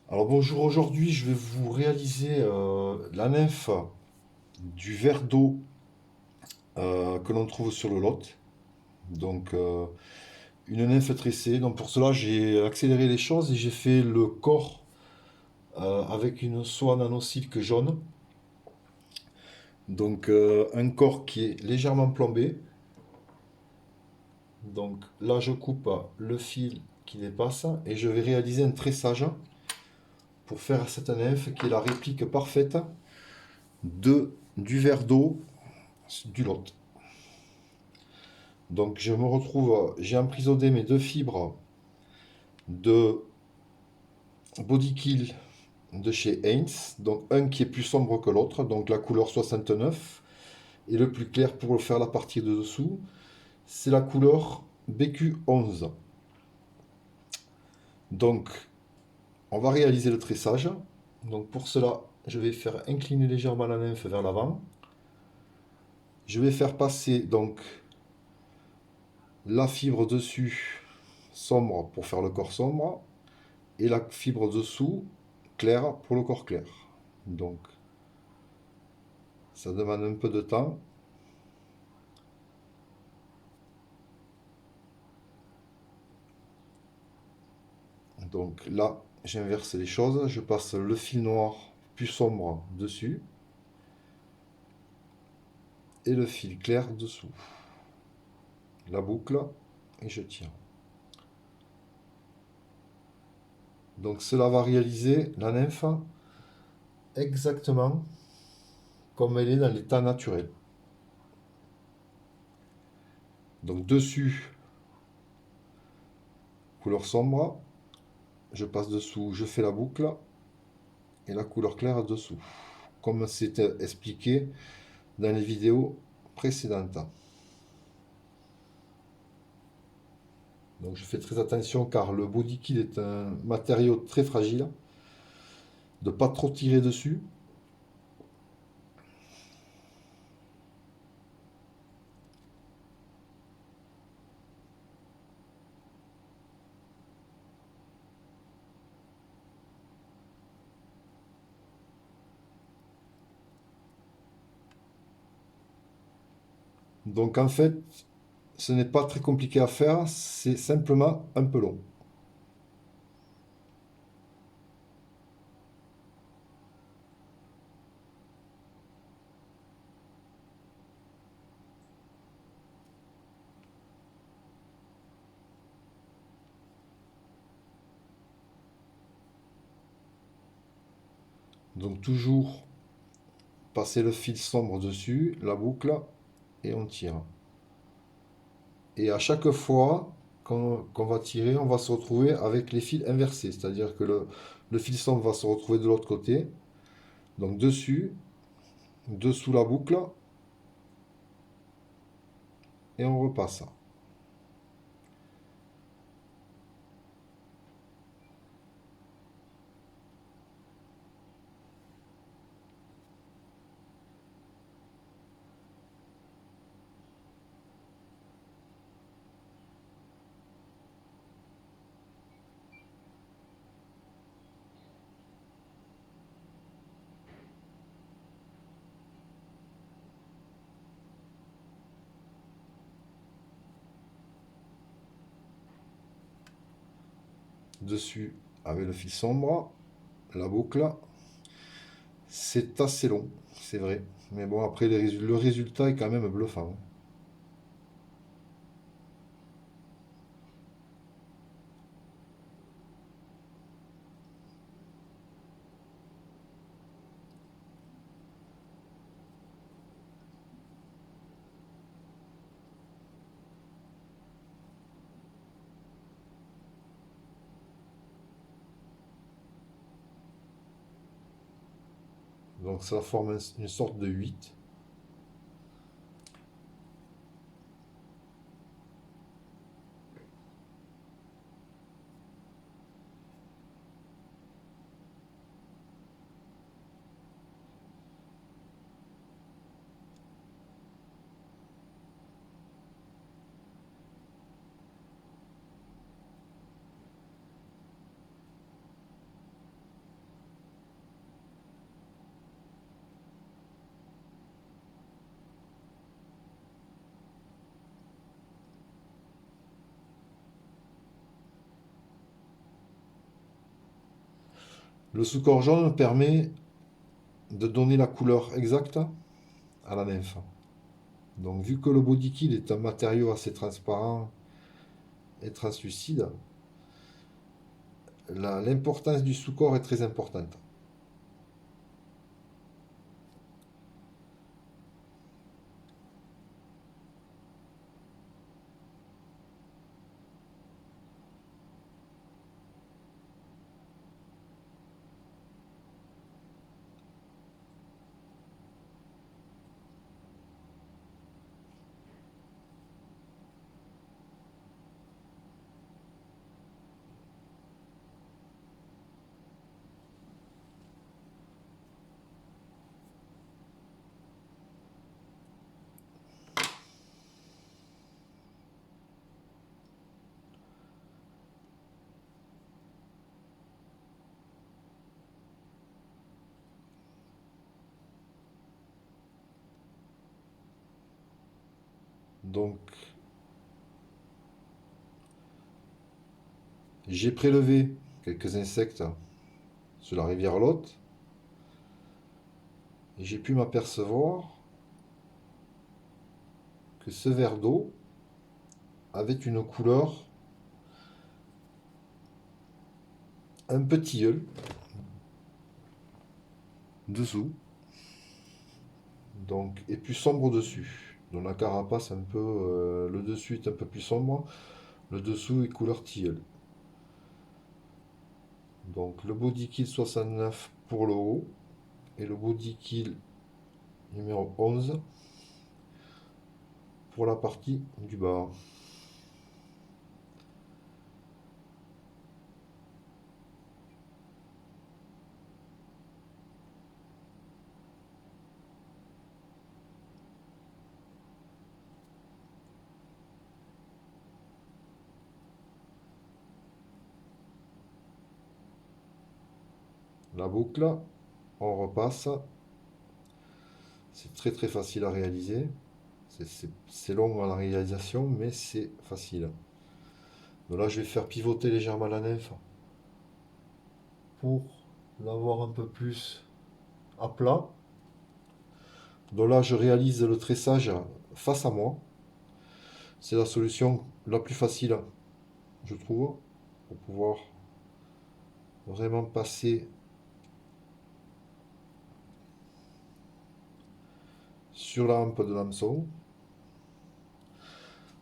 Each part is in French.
Alors bonjour, aujourd'hui je vais vous réaliser la nymphe du verre d'eau que l'on trouve sur le lot. Donc une nymphe tressée. Donc pour cela j'ai accéléré les choses et j'ai fait le corps avec une soie nanosilk jaune. Donc un corps qui est légèrement plombé. Donc là je coupe le fil qui dépasse et je vais réaliser un tressage pour faire cette nymphe qui est la réplique parfaite du verre d'eau du lot. Donc je me retrouve, j'ai emprisonné mes deux fibres de Body Kill de chez Heinz, donc un qui est plus sombre que l'autre, donc la couleur 69, et le plus clair pour faire la partie de dessous, c'est la couleur BQ11. Donc on va réaliser le tressage. Donc pour cela, je vais faire incliner légèrement la nymphe vers l'avant. Je vais faire passer donc la fibre dessus sombre pour faire le corps sombre et la fibre dessous claire pour le corps clair. Donc, ça demande un peu de temps. Donc là, j'inverse les choses. Je passe le fil noir plus sombre dessus et le fil clair dessous. La boucle et je tire. Donc cela va réaliser la nymphe exactement comme elle est dans l'état naturel. Donc dessus, couleur sombre, je passe dessous, je fais la boucle et la couleur claire dessous, comme c'était expliqué dans les vidéos précédentes. Donc je fais très attention car le body kit est un matériau très fragile, de pas trop tirer dessus. Donc en fait, ce n'est pas très compliqué à faire, c'est simplement un peu long. Donc toujours passer le fil sombre dessus, la boucle, et on tire. Et à chaque fois qu'on va tirer, on va se retrouver avec les fils inversés, c'est-à-dire que le fil sombre va se retrouver de l'autre côté. Donc dessus, dessous la boucle, et on repasse. Dessus, avec le fil sombre, la boucle. C'est assez long, c'est vrai. Mais bon, après, le résultat est quand même bluffant. Donc ça forme une sorte de 8. Le sous-corps jaune permet de donner la couleur exacte à la nymphe. Donc vu que le body kill est un matériau assez transparent et translucide, l'importance du sous-corps est très importante. Donc j'ai prélevé quelques insectes sur la rivière Lot et j'ai pu m'apercevoir que ce verre d'eau avait une couleur un peu tilleul dessous, donc et plus sombre dessus. Donc la carapace un peu, le dessus est un peu plus sombre, le dessous est couleur tilleul. Donc le body kill 69 pour le haut et le body kill numéro 11 pour la partie du bas. La boucle, on repasse. C'est très très facile à réaliser. C'est long à la réalisation, mais c'est facile. Donc là, je vais faire pivoter légèrement la nymphe pour l'avoir un peu plus à plat. Donc là, je réalise le tressage face à moi. C'est la solution la plus facile, je trouve, pour pouvoir vraiment passer sur la hampe de l'hameçon.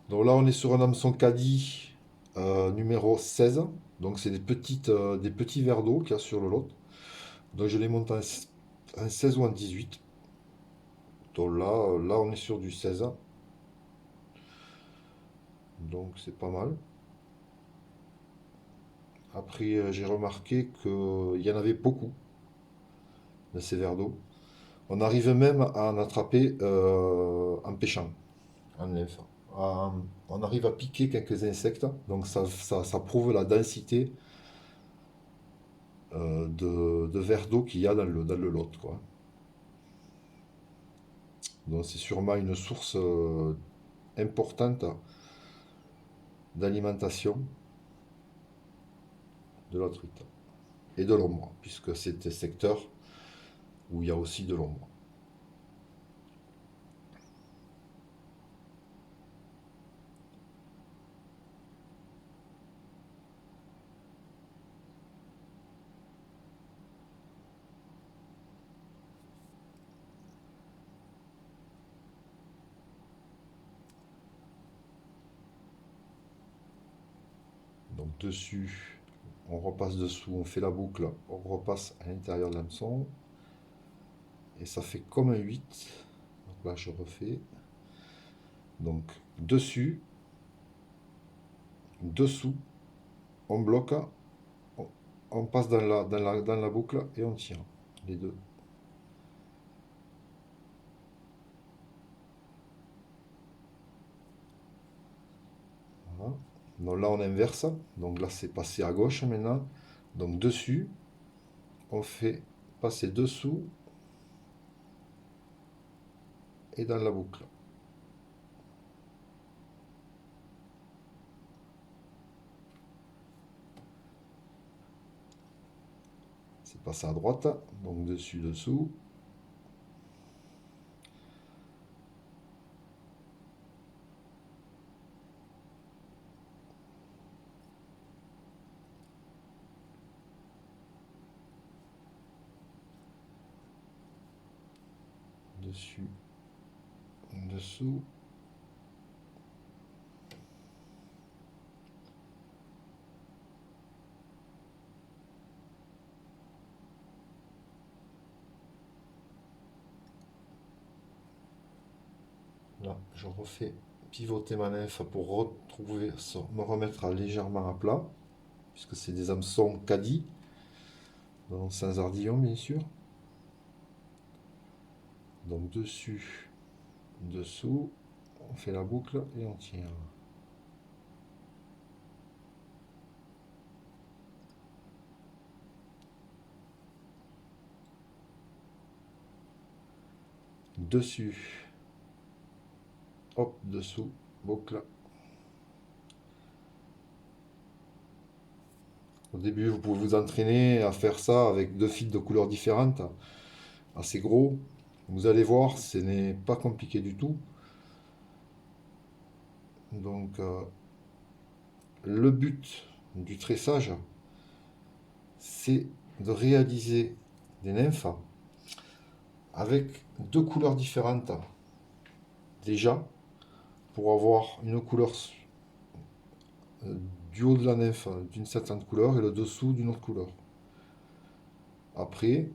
Donc là, on est sur un hameçon caddie numéro 16. Donc c'est des petits verres d'eau qu'il y a sur le lot. Donc je les monte en 16 ou en 18. Donc là, on est sur du 16. Donc c'est pas mal. Après, j'ai remarqué qu'il y en avait beaucoup de ces verres d'eau. On arrive même à en attraper en pêchant, en nymphe. On arrive à piquer quelques insectes. Donc ça prouve la densité de verres d'eau qu'il y a dans le lot, quoi. Donc c'est sûrement une source importante d'alimentation de la truite. Et de l'ombre, puisque c'est un secteur où il y a aussi de l'ombre. Donc dessus, on repasse dessous, on fait la boucle, on repasse à l'intérieur de l'hameçon. Et ça fait comme un 8. Donc là, je refais. Donc dessus, dessous, on bloque, on, on passe dans la boucle et on tire les deux. Voilà. Donc là, on inverse. Donc là, c'est passé à gauche maintenant. Donc dessus, on fait passer dessous et dans la boucle. c'est passé à droite, donc dessus, dessous, dessus, dessous, là, je refais pivoter ma nymphe pour retrouver, me remettre légèrement à plat, puisque c'est des hameçons caddies, donc sans ardillon bien sûr. Donc dessus, dessous, on fait la boucle et on tire. Dessus, hop, dessous, boucle. Au début, vous pouvez vous entraîner à faire ça avec deux fils de couleurs différentes, assez gros. Vous allez voir, ce n'est pas compliqué du tout. Donc, le but du tressage, c'est de réaliser des nymphes avec deux couleurs différentes. Déjà, pour avoir une couleur euh, du haut de la nymphe d'une certaine couleur et le dessous d'une autre couleur. Après,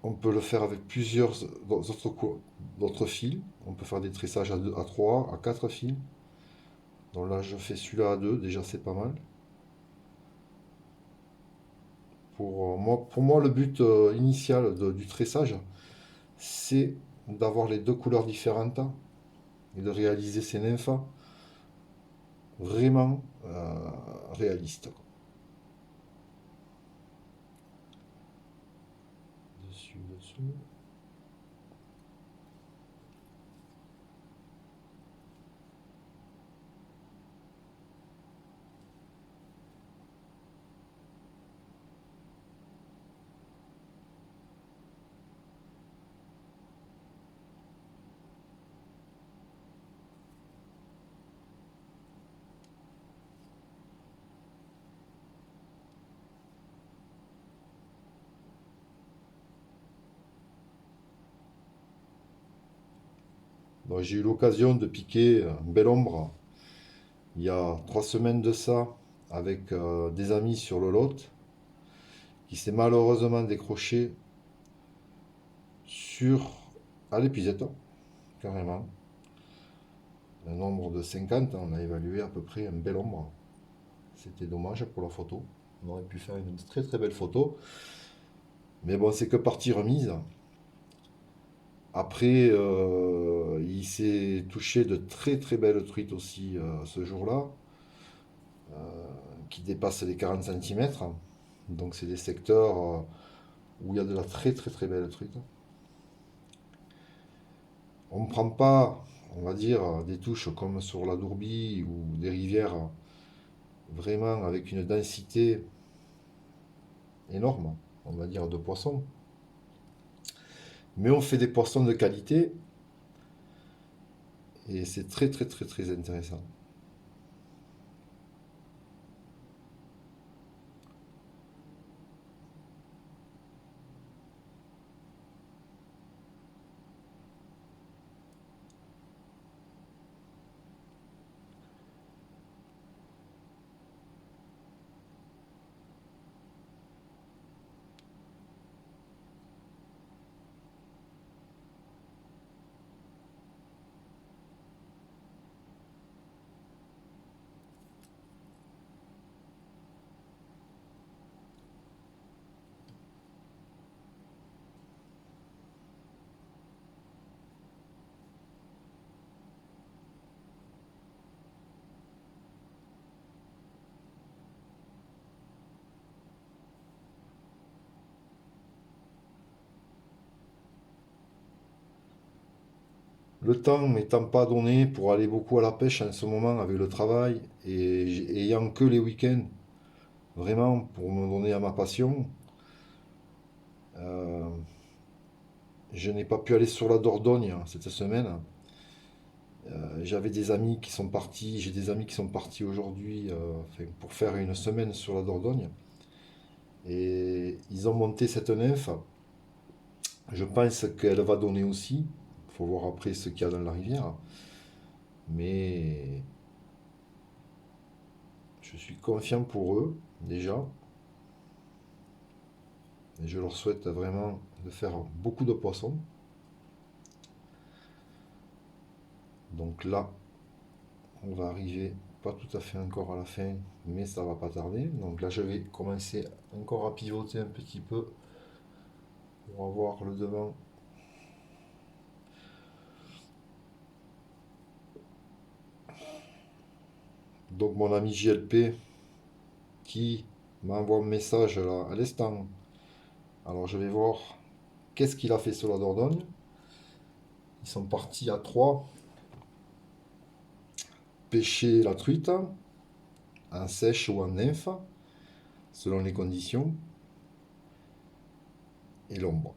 on peut le faire avec plusieurs d'autres fils. On peut faire des tressages à 3, à 4 fils. Donc là, je fais celui-là à 2, déjà c'est pas mal. Pour moi, le but initial du tressage, c'est d'avoir les deux couleurs différentes et de réaliser ces nymphes vraiment réalistes. Dessus, dessous. Donc, j'ai eu l'occasion de piquer un bel ombre il y a 3 semaines de ça avec des amis sur le lot qui s'est malheureusement décroché sur à l'épuisette, carrément. Un nombre de 50, on a évalué à peu près un bel ombre. C'était dommage pour la photo. On aurait pu faire une très très belle photo. Mais bon, c'est que partie remise. Après, il s'est touché de très très belles truites aussi ce jour-là, qui dépassent les 40 cm. Donc c'est des secteurs où il y a de la très très très belle truite. On ne prend pas, on va dire, des touches comme sur la Dourbie ou des rivières vraiment avec une densité énorme, on va dire, de poissons. Mais on fait des poissons de qualité et c'est très très très très intéressant. Le temps m'étant pas donné pour aller beaucoup à la pêche en ce moment avec le travail et ayant que les week-ends, vraiment pour me donner à ma passion. Euh, je n'ai pas pu aller sur la Dordogne cette semaine. J'avais des amis qui sont partis, j'ai des amis qui sont partis aujourd'hui enfin, pour faire une semaine sur la Dordogne. Et ils ont monté cette nymphe. Je pense qu'elle va donner aussi. Il faut voir après ce qu'il y a dans la rivière. Mais je suis confiant pour eux, déjà. Et je leur souhaite vraiment de faire beaucoup de poissons. Donc là, on va arriver pas tout à fait encore à la fin, mais ça va pas tarder. Donc là, je vais commencer encore à pivoter un petit peu pour avoir le devant. Donc mon ami JLP qui m'envoie un message là à l'instant. Alors je vais voir qu'est-ce qu'il a fait sur la Dordogne. Ils sont partis à 3 pêcher la truite en sèche ou en nymphe, selon les conditions et l'ombre.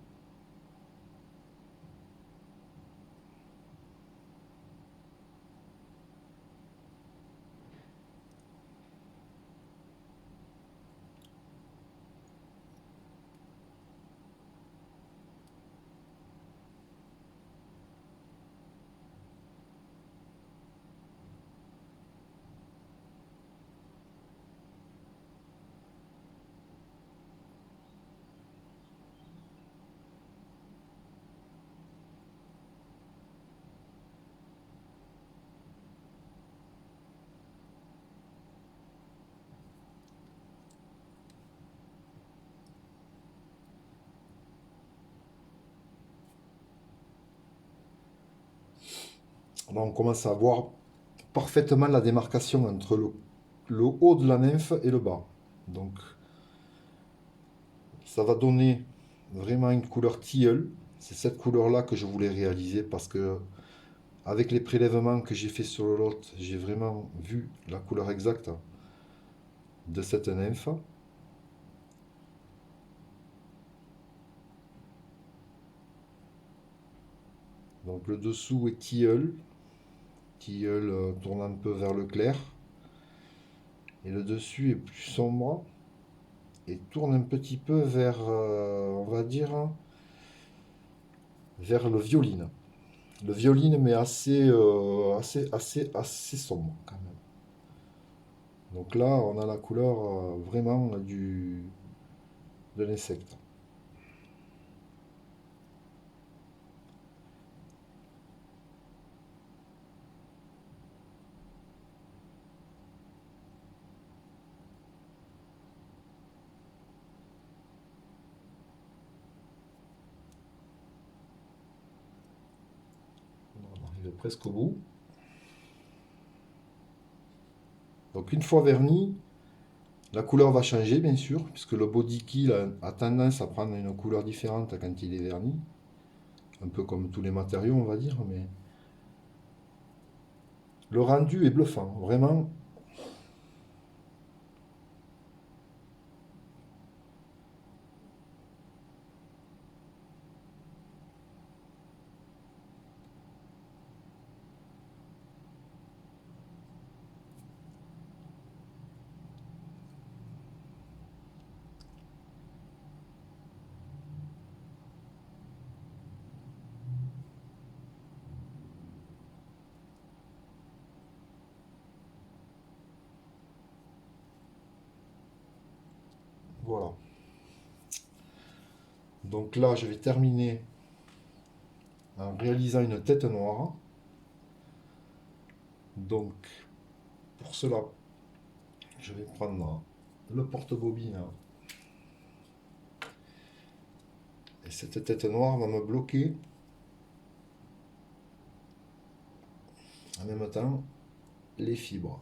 Là on commence à voir parfaitement la démarcation entre le haut de la nymphe et le bas. Donc ça va donner vraiment une couleur tilleul. C'est cette couleur-là que je voulais réaliser parce que avec les prélèvements que j'ai fait sur le lot, j'ai vraiment vu la couleur exacte de cette nymphe. Donc le dessous est tilleul, tilleul tournant un peu vers le clair. Et le dessus est plus sombre et tourne un petit peu vers, on va dire, vers le violine. Le violine, mais assez sombre quand même. Donc là, on a la couleur vraiment de l'insecte. On arrive presque au bout. Donc une fois verni, la couleur va changer bien sûr, puisque le body kill a tendance à prendre une couleur différente quand il est verni. Un peu comme tous les matériaux, on va dire, mais le rendu est bluffant. Vraiment, voilà. Donc là, je vais terminer en réalisant une tête noire. Donc, pour cela, je vais prendre le porte-bobine et cette tête noire va me bloquer en même temps les fibres.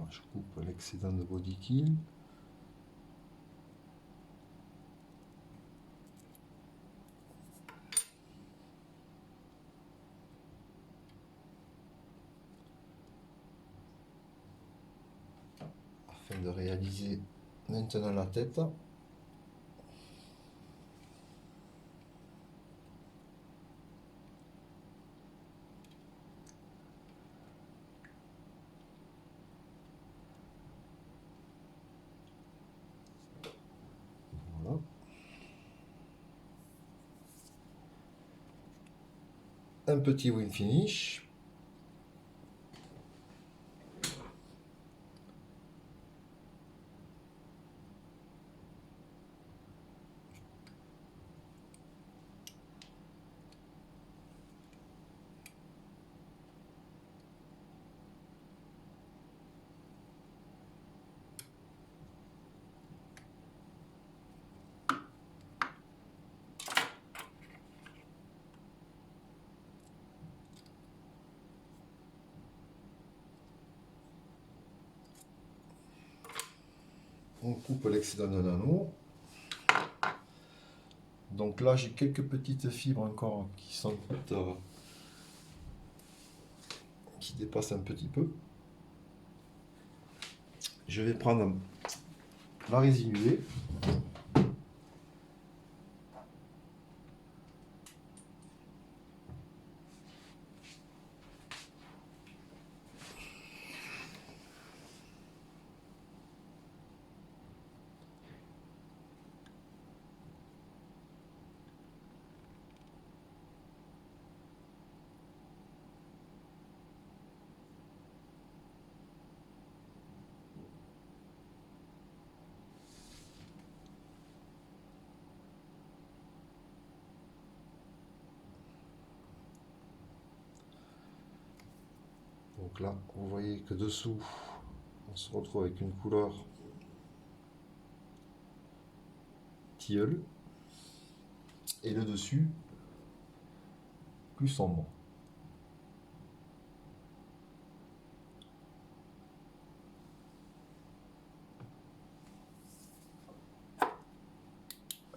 Là, je coupe l'excédent de body kill. Afin de réaliser maintenant la tête. Voilà. Un petit wing finish. On coupe l'excédent de nano. Donc là, j'ai quelques petites fibres encore qui sont qui dépassent un petit peu. Je vais prendre la résine UV. Donc là, vous voyez que dessous, on se retrouve avec une couleur tilleul et le dessus plus sombre.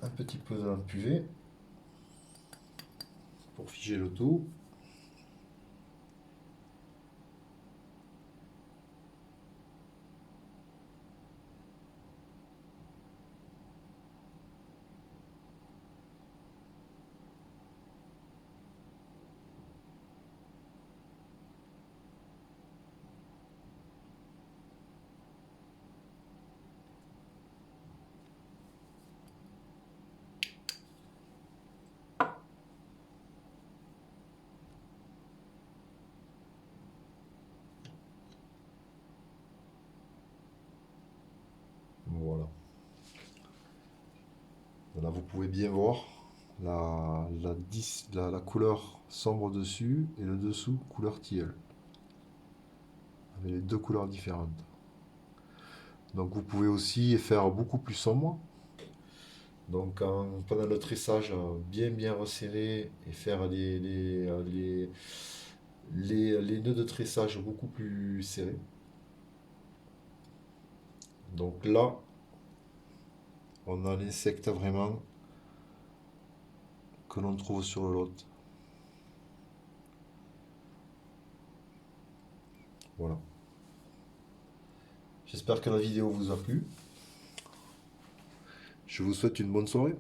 Un petit peu de lampe UV pour figer le tout. Voilà. Là, vous pouvez bien voir la couleur sombre dessus et le dessous couleur tilleul. Avec les deux couleurs différentes. Donc vous pouvez aussi faire beaucoup plus sombre. Donc pendant le tressage, bien resserrer et faire les nœuds de tressage beaucoup plus serrés. Donc là, on a l'insecte vraiment que l'on trouve sur le lot. Voilà. J'espère que la vidéo vous a plu. Je vous souhaite une bonne soirée.